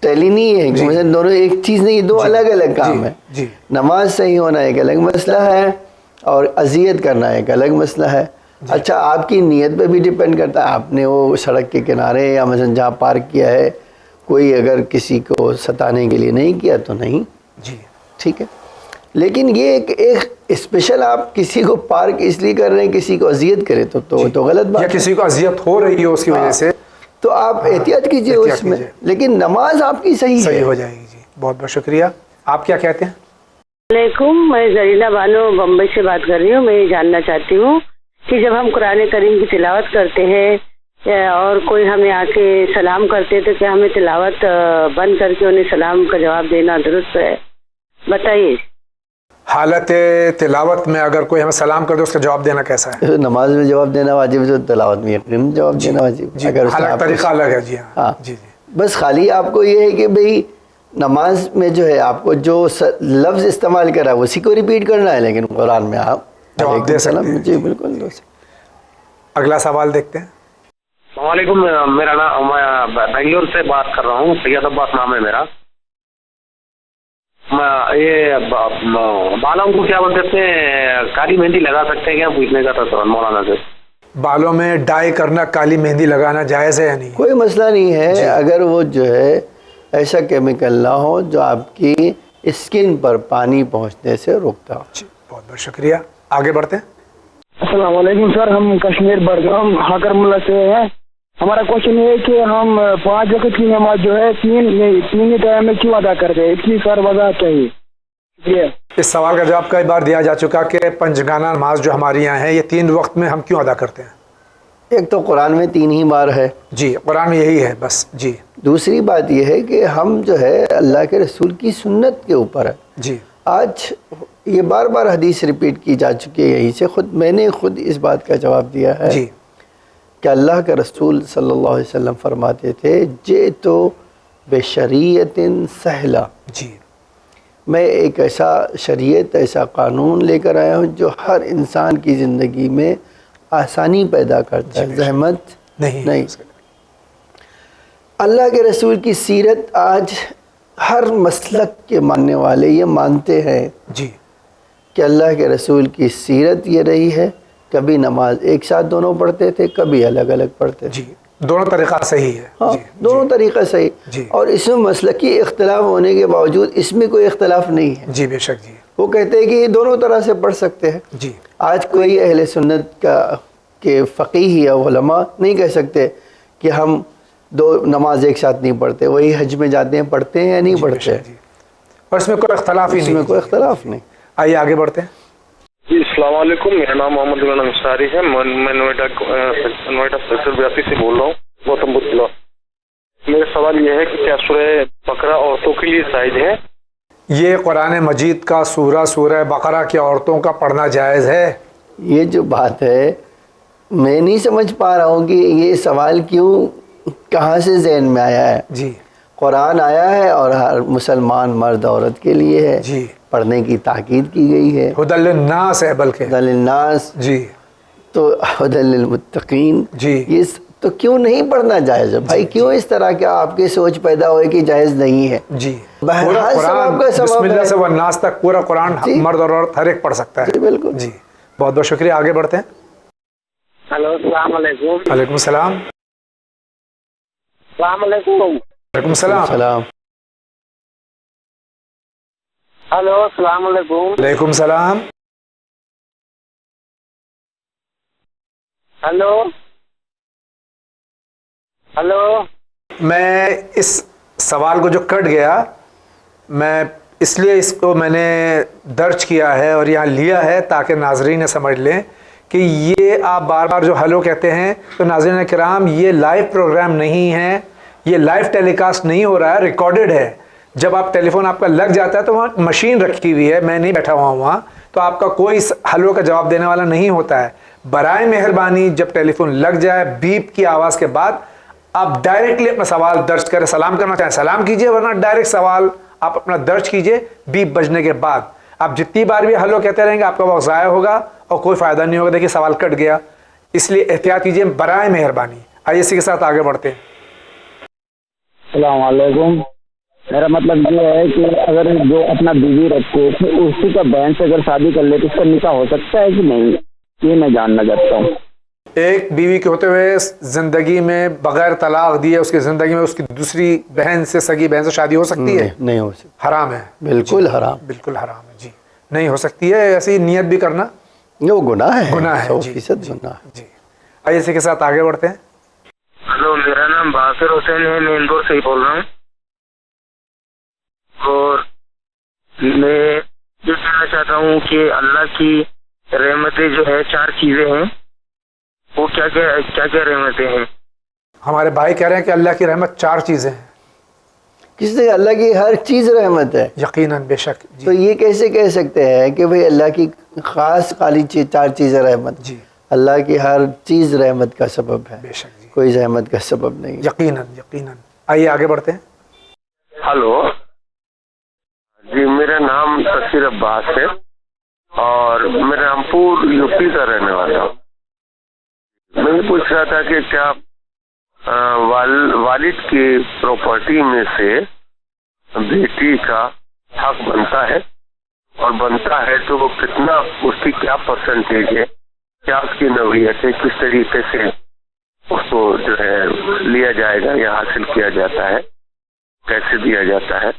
ٹیلی نہیں ہے. جی. دونوں ایک چیز نہیں، دو الگ الگ کام ہے. جی. نماز صحیح ہونا ایک الگ مسئلہ ہے اور اذیت کرنا ایک الگ مسئلہ ہے. اچھا آپ کی نیت پہ بھی ڈیپینڈ کرتا ہے. آپ نے وہ سڑک کے کنارے یا مثلا جہاں پارک کیا ہے کوئی اگر کسی کو ستانے کے لیے نہیں کیا تو نہیں. جی. ٹھیک ہے. لیکن یہ ایک اسپیشل آپ کسی کو پارک اس لیے کر رہے ہیں کسی کو اذیت کرے تو غلط بات ہے. یا کسی کو اذیت ہو رہی ہے اس کی وجہ سے تو آپ احتیاط کیجئے اس میں. لیکن نماز آپ کی صحیح ہو جائے گی. جی. بہت بہت شکریہ. آپ کیا کہتے ہیں؟ علیکم، میں زریلا بانو بمبئی سے بات کر رہی ہوں. میں یہ جاننا چاہتی ہوں کہ جب ہم قرآن کریم کی تلاوت کرتے ہیں اور کوئی ہمیں آ کے سلام کرتے تو کیا ہمیں تلاوت بند کر کے انہیں سلام کا جواب دینا درست ہے؟ بتائیے. حالت تلاوت میں اگر کوئی ہمیں سلام کر دے اس کا جواب دینا کیسا ہے؟ نماز میں جواب دینا واجب ہے تو تلاوت میں جواب دینا واجب. اگر طریقہ الگ ہے. جی ہاں. بس خالی آپ کو یہ ہے کہ بھئی نماز میں جو ہے آپ کو جو لفظ استعمال کرا ہے اسی کو ریپیٹ کرنا ہے، لیکن قرآن میں آپ جواب دے سکتے ہیں. جی بالکل. اگلا سوال دیکھتے ہیں. السلام علیکم، میرا نام، میں بنگلور سے بات کر رہا ہوں، سید عباس نام ہے میرا. یہ بالوں کو کیا بولتے ہیں، کالی مہندی لگا سکتے ہیں کیا، پوچھنے کا تھا مولانا سے. بالوں میں ڈائی کرنا، کالی مہندی لگانا جائز ہے یا نہیں؟ کوئی مسئلہ نہیں ہے اگر وہ جو ہے ایسا کیمیکل نہ ہو جو آپ کی اسکن پر پانی پہنچنے سے روکتا ہو. بہت بہت شکریہ. آگے بڑھتے ہیں. السلام علیکم سر، ہم کشمیر بڑگام ہاکر ملا سے ہیں. ہمارا کوشچن یہ ہے کہ ہم 5 وقت کی نماز جو ہے تین ہی ٹائم میں کیوں ادا کرتے ہیں، اتنی سر وضاحت چاہیے. اس سوال کا جواب کئی بار دیا جا چکا کہ پنجگانہ نماز جو ہماری یہاں ہے یہ 3 وقت میں ہم کیوں ادا کرتے ہیں؟ ایک تو قرآن میں 3 ہی بار ہے. جی قرآن میں یہی ہے بس. جی دوسری بات یہ ہے کہ ہم جو ہے اللہ کے رسول کی سنت کے اوپر ہے. جی آج یہ بار بار حدیث ریپیٹ کی جا چکی ہے یہیں سے، میں نے خود اس بات کا جواب دیا ہے جی کہ اللہ کے رسول صلی اللہ علیہ وسلم فرماتے تھے جئتو بشریعت سہلا. جی میں ایک ایسا شریعت، ایسا قانون لے کر آیا ہوں جو ہر انسان کی زندگی میں آسانی پیدا کرتا ہے، زحمت نہیں. اللہ کے رسول کی سیرت آج ہر مسلک کے ماننے والے یہ مانتے ہیں جی کہ اللہ کے رسول کی سیرت یہ رہی ہے. کبھی نماز ایک ساتھ دونوں پڑھتے تھے، کبھی الگ الگ پڑھتے تھے. جی دونوں طریقہ صحیح ہے. ہاں دونوں طریقہ صحیح. اور اس میں مسلکی اختلاف ہونے کے باوجود اس میں کوئی اختلاف نہیں ہے. جی بے شک. جی وہ کہتے ہیں کہ یہ دونوں طرح سے پڑھ سکتے ہیں. جی آج کوئی اہل سنت کے فقیہ یا علماء نہیں کہہ سکتے کہ ہم 2 نماز ایک ساتھ نہیں پڑھتے. وہی حج میں جاتے ہیں، پڑھتے ہیں یا نہیں پڑھتے، اور اس میں کوئی اختلاف ہی نہیں. اس میں کوئی اختلاف نہیں. آئیے آگے بڑھتے ہیں. جی السلام علیکم، میرا نام محمد غلام انصاری ہے. میں نوئیڈا سیکٹر 82 سے بول رہا ہوں، گوتم بدھ بلاک. میرا سوال یہ ہے کہ کیا سورہ بقرہ عورتوں کے لیے جائز ہے؟ یہ قرآن مجید کا سورہ بقرہ کی عورتوں کا پڑھنا جائز ہے؟ یہ جو بات ہے میں نہیں سمجھ پا رہا ہوں کہ یہ سوال کیوں کہاں سے ذہن میں آیا ہے. جی قرآن آیا ہے اور ہر مسلمان مرد عورت کے لیے ہے. جی پڑھنے کی تاکید کی گئی ہے. ہدی للناس ہے، بلکہ ہدی للناس. جی تو ہدی للمتقین. جی یہ تو کیوں نہیں پڑھنا جائز ہے بھائی؟ کیوں اس طرح کیا آپ کی سوچ پیدا ہوئے کہ جائز نہیں ہے؟ جی پورا قرآن بسم اللہ سے والناس تک پورا قرآن مرد اور عورت ہر ایک پڑھ سکتا ہے. جی بالکل. جی بہت بہت شکریہ. آگے بڑھتے ہیں. ہلو السلام علیکم. وعلیکم السلام. السلام علیکم. وعلیکم السلام. ہلو السلام علیکم. وعلیکم السلام. Hello hello. میں اس سوال کو جو کٹ گیا، میں اس لیے اس کو میں نے درج کیا ہے اور یہاں لیا ہے تاکہ ناظرین سمجھ لیں کہ یہ آپ بار بار جو ہلو کہتے ہیں تو ناظرین کرام یہ لائیو پروگرام نہیں ہے، یہ لائیو ٹیلی کاسٹ نہیں ہو رہا ہے، ریکارڈڈ ہے. جب آپ ٹیلی فون آپ کا لگ جاتا ہے تو وہاں مشین رکھی ہوئی ہے، میں نہیں بیٹھا ہوا ہوں وہاں، تو آپ کا کوئی ہلو کا جواب دینے والا نہیں ہوتا ہے. برائے مہربانی جب ٹیلی فون لگ جائے بیپ کی آواز کے بعد آپ ڈائریکٹلی اپنا سوال درج کریں. سلام کرنا چاہیں سلام کیجئے، ورنہ ڈائریکٹ سوال آپ اپنا درج کیجئے بیپ بجنے کے بعد. آپ جتنی بار بھی ہلو کہتے رہیں گے آپ کا وقت ضائع ہوگا اور کوئی فائدہ نہیں ہوگا. دیکھیے سوال کٹ گیا، اس لیے احتیاط کیجئے برائے مہربانی. آئیے اسی کے ساتھ آگے بڑھتے ہیں. السلام علیکم. میرا مطلب یہ ہے کہ اگر جو اپنا بیوی رکھے اسی کا بہن سے اگر شادی کر لے تو اس کا نکاح ہو سکتا ہے کہ نہیں، یہ میں جاننا چاہتا ہوں. ایک بیوی کے ہوتے ہوئے زندگی میں بغیر طلاق دیے اس کی زندگی میں اس کی دوسری بہن سے، سگی بہن سے شادی ہو سکتی ہے؟ نہیں ہو سکتی. حرام ہے. بالکل حرام. بالکل حرام ہے. جی نہیں ہو سکتی ہے. ایسی نیت بھی کرنا وہ گناہ ہے. گناہ ہے. 100% گناہ. جی آئیے اسی کے ساتھ آگے بڑھتے ہیں. ہلو میرا نام باقر حسین ہے، میں اندور سے ہی بول رہا ہوں. اور میں یہ کہنا چاہتا ہوں کہ اللہ کی رحمتیں جو ہے 4 چیزیں ہیں، وہ کیا کیا رحمتیں ہیں؟ ہمارے بھائی کہہ رہے ہیں کہ اللہ کی رحمت 4 چیزیں ہیں. کس سے؟ اللہ کی ہر چیز رحمت ہے. یقیناً بے شک. جی. تو یہ کیسے کہہ سکتے ہیں کہ بھئی اللہ کی خاص خالی 4 چیزیں رحمت؟ جی اللہ کی ہر چیز رحمت کا سبب ہے. بے شک. جی کوئی رحمت کا سبب نہیں. یقیناً. آئیے آگے بڑھتے ہیں. ہلو جی میرا نام تفسیر عباس ہے اور میں رامپور یوپی کا رہنے والا ہوں. میں یہ پوچھ رہا تھا کہ کیا والد کی پراپرٹی میں سے بیٹی کا حق بنتا ہے، اور بنتا ہے تو وہ کتنا، اس کی کیا پرسنٹیج ہے، کیا اس کی نوعیت ہے، کس طریقے سے اس کو جو ہے لیا جائے گا یا حاصل کیا جاتا ہے، کیسے دیا جاتا ہے،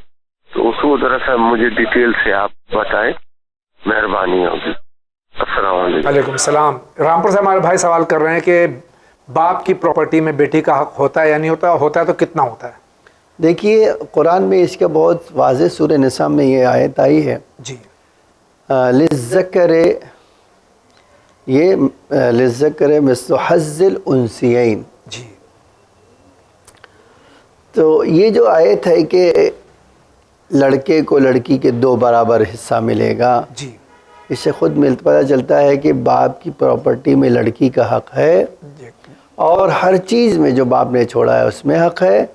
تو اس کو ذرا سا مجھے ڈیٹیل سے آپ بتائیں، مہربانی ہوگی. السلام علیکم. وعلیکم السلام. رامپور سے ہمارے بھائی سوال کر رہے ہیں کہ باپ کی پراپرٹی میں بیٹی کا حق ہوتا ہے یا نہیں ہوتا، ہوتا ہے تو کتنا ہوتا ہے؟ دیکھیے قرآن میں اس کا بہت واضح سورہ نساء میں یہ آیت آئی ہے. جی. للذکر، یہ للذکر مثل حظ الانثیین. جی. تو یہ جو آیت ہے کہ لڑکے کو لڑکی کے 2 برابر حصہ ملے گا، جی، اس سے خود پتہ چلتا ہے کہ باپ کی پراپرٹی میں لڑکی کا حق ہے اور ہر چیز میں جو باپ نے چھوڑا ہے اس میں حق ہے.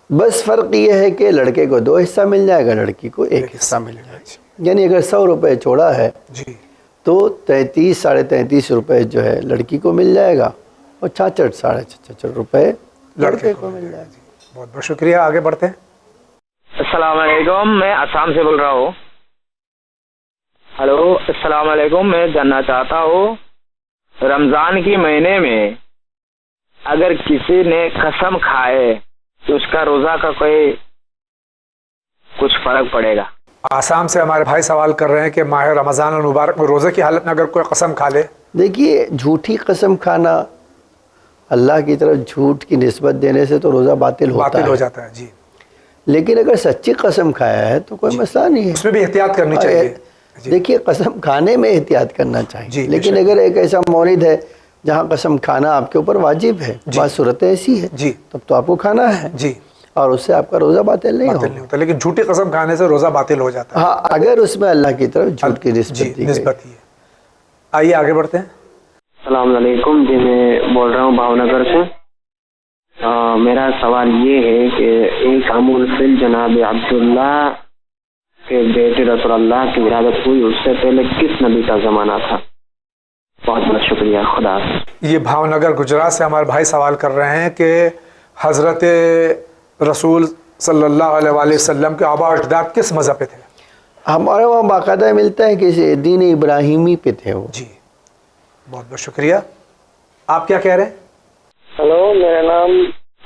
بس فرق یہ ہے کہ لڑکے کو 2 حصہ مل جائے گا، لڑکی کو 1 حصہ مل جائے گا. یعنی اگر 100 روپے چھوڑا ہے تو 33 ساڑھے 33 روپے جو ہے لڑکی کو مل جائے گا اور 66 ساڑھے 66 روپے لڑکے کو مل جائے گا. بہت بہت شکریہ. آگے بڑھتے ہیں. السلام علیکم، میں آسام سے بول رہا ہوں. ہلو، السلام علیکم. میں جاننا چاہتا ہوں رمضان کے مہینے میں اگر کسی نے قسم کھائے تو اس کا روزہ کا کوئی کچھ فرق پڑے گا؟ آسام سے ہمارے بھائی سوال کر رہے ہیں کہ ماہ رمضان المبارک میں روزے کی حالت میں اگر کوئی قسم کھا لے. دیکھیے جھوٹی قسم کھانا، اللہ کی طرف جھوٹ کی نسبت دینے سے تو روزہ باطل ہو جاتا ہے. جی. لیکن اگر سچی قسم کھایا ہے تو کوئی مسئلہ نہیں ہے، اس میں بھی احتیاط کرنی چاہیے. دیکھیے قسم کھانے میں احتیاط کرنا چاہیے، لیکن اگر ایک ایسا مورد ہے جہاں قسم کھانا آپ کے اوپر واجب ہے، بعض صورتیں ایسی ہے، تب تو آپ کو کھانا ہے اور اس سے آپ کا روزہ باطل نہیں ہوتا. لیکن جھوٹی قسم کھانے سے روزہ باطل ہو جاتا ہے. ہاں، اگر اس میں اللہ کی طرف جھوٹ کی نسبت ہے. آئیے آگے بڑھتے ہیں. السلام علیکم. جی میں بول رہا ہوں بھاؤ نگر سے. میرا سوال یہ ہے کہ ایک ابو الفضل جناب عبداللہ کے بیٹے رسول اللہ کی ولادت ہوئی، اس سے پہلے کس نبی کا زمانہ تھا؟ بہت بہت شکریہ. خدا حافظ. یہ بھاؤ نگر گجرات سے ہمارے بھائی سوال کر رہے ہیں کہ حضرت رسول صلی اللہ علیہ وآلہ وسلم کے آباء و اجداد کس مذہب پہ تھے؟ ہمارے وہاں باقاعدہ ملتا ہے کہ دین ابراہیمی پہ تھے وہ. جی بہت بہت شکریہ. آپ کیا کہہ رہے ہیں؟ ہلو، میرا نام،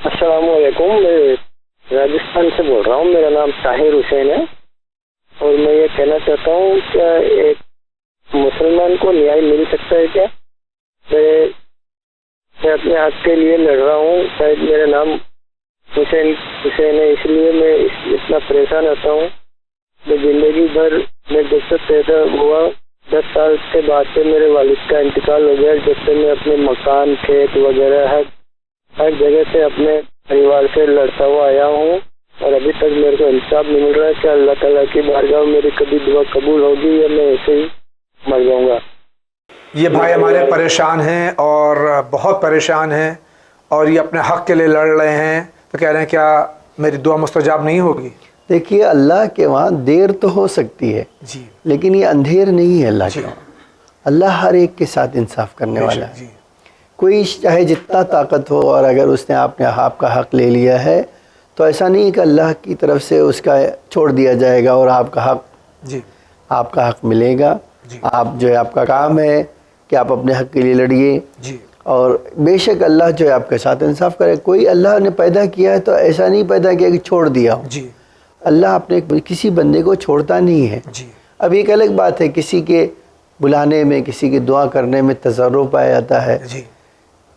السلام علیکم، میں راجستھان سے بول رہا ہوں. میرا نام طاہر حسین ہے اور میں یہ کہنا چاہتا ہوں کہ ایک مسلمان کو نیائے مل سکتا ہے کیا؟ میں اپنے حق کے لیے لڑ رہا ہوں. شاید میرا نام حسین ہے، اس لیے میں اتنا پریشان ہوتا ہوں. میں زندگی بھر میں جب سے پیدا ہوا 10 سال کے بعد سے میرے والد کا انتقال ہو گیا. جب سے میں اپنے مکان، کھیت وغیرہ ہر جگہ سے اپنے پریوار سے لڑتا ہوا آیا ہوں اور ابھی تک میرے کو انصاف نہیں مل رہا ہے. کہ اللہ تعالیٰ کی بارگاہ میں میری کبھی دعا قبول ہوگی یا میں ایسے ہی مر جاؤں گا؟ یہ بھائی ہمارے پریشان ہیں اور بہت پریشان ہیں اور یہ اپنے حق کے لیے لڑ رہے ہیں، تو کہہ رہے ہیں کیا میری دعا مستجاب نہیں ہوگی؟ دیکھیے اللہ کے وہاں دیر تو ہو سکتی ہے جی، لیکن یہ اندھیر نہیں ہے اللہ کے وہاں. اللہ ہر ایک کے ساتھ انصاف کرنے والا ہے. کوئی چاہے جتنا طاقت ہو اور اگر اس نے آپ کا حق لے لیا ہے تو ایسا نہیں کہ اللہ کی طرف سے اس کا چھوڑ دیا جائے گا اور آپ کا حق ملے گا. آپ جو ہے آپ کا کام ہے کہ آپ اپنے حق کے لیے لڑیے اور بے شک اللہ جو ہے آپ کے ساتھ انصاف کرے. کوئی اللہ نے پیدا کیا ہے تو ایسا نہیں پیدا کیا کہ چھوڑ دیا ہو. اللہ اپنے کسی بندے کو چھوڑتا نہیں ہے. اب ایک الگ بات ہے کسی کے بلانے میں، کسی کی دعا کرنے میں تصرف پایا جاتا ہے،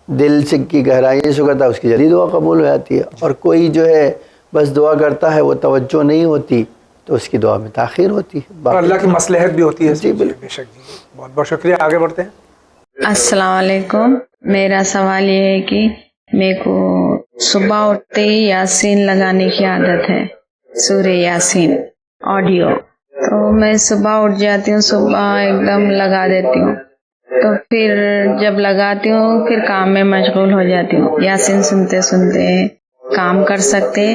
دل سے کی گہرائیوں سے کرتا ہے، اس کی جلدی دعا قبول ہو جاتی ہے. اور کوئی جو ہے بس دعا کرتا ہے، وہ توجہ نہیں ہوتی تو اس کی دعا میں تاخیر ہوتی ہے. اور اللہ کی مصلحت بھی ہوتی ہے. جی بے شک. جی بہت بہت شکریہ. آگے بڑھتے ہیں. السلام علیکم. میرا سوال یہ ہے کہ میرے کو صبح اٹھتے ہی یاسین لگانے کی عادت ہے، سورہ یاسین آڈیو. تو میں صبح اٹھ جاتی ہوں، صبح ایک دم لگا دیتی ہوں، تو پھر جب لگاتی ہوں پھر کام میں مشغول ہو جاتی ہوں. یاسین سنتے سنتے کام کر سکتے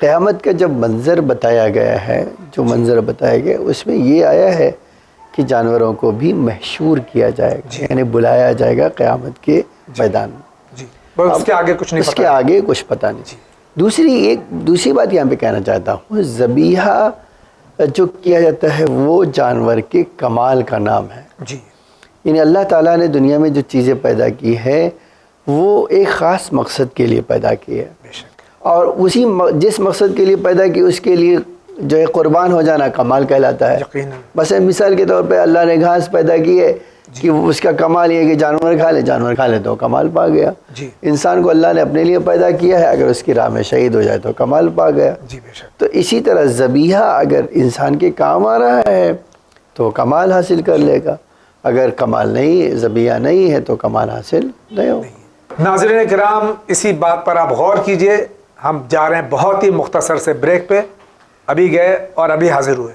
قیامت کا جب منظر بتایا گیا ہے، جو منظر بتایا گیا اس میں یہ آیا ہے کہ جانوروں کو بھی محشور کیا جائے گا، یعنی بلایا جائے گا قیامت کے میدان میں. بس اس کے آگے کچھ نہیں، اس کے آگے کچھ پتہ نہیں. دوسری بات یہاں پہ کہنا چاہتا ہوں، ذبیحہ جو کیا جاتا ہے وہ جانور کے کمال کا نام ہے. یعنی اللہ تعالیٰ نے دنیا میں جو چیزیں پیدا کی ہے وہ ایک خاص مقصد کے لیے پیدا کی ہے، اور اسی جس مقصد کے لیے پیدا کی اس کے لیے جو ہے قربان ہو جانا کمال کہلاتا ہے. بس مثال کے طور پہ اللہ نے گھاس پیدا کی ہے کہ اس کا کمال یہ ہے کہ جانور کھا لے تو کمال پا گیا. انسان کو اللہ نے اپنے لیے پیدا کیا ہے، اگر اس کی راہ میں شہید ہو جائے تو کمال پا گیا. تو اسی طرح ذبیحہ اگر انسان کے کام آ رہا ہے تو کمال حاصل کر لے گا، اگر کمال نہیں، ذبیحہ نہیں ہے تو کمال حاصل نہیں ہوگا. ناظرین کرام، اسی بات پر آپ غور کیجئے. ہم جا رہے ہیں بہت ہی مختصر سے بریک پہ، ابھی گئے اور ابھی حاضر ہوئے.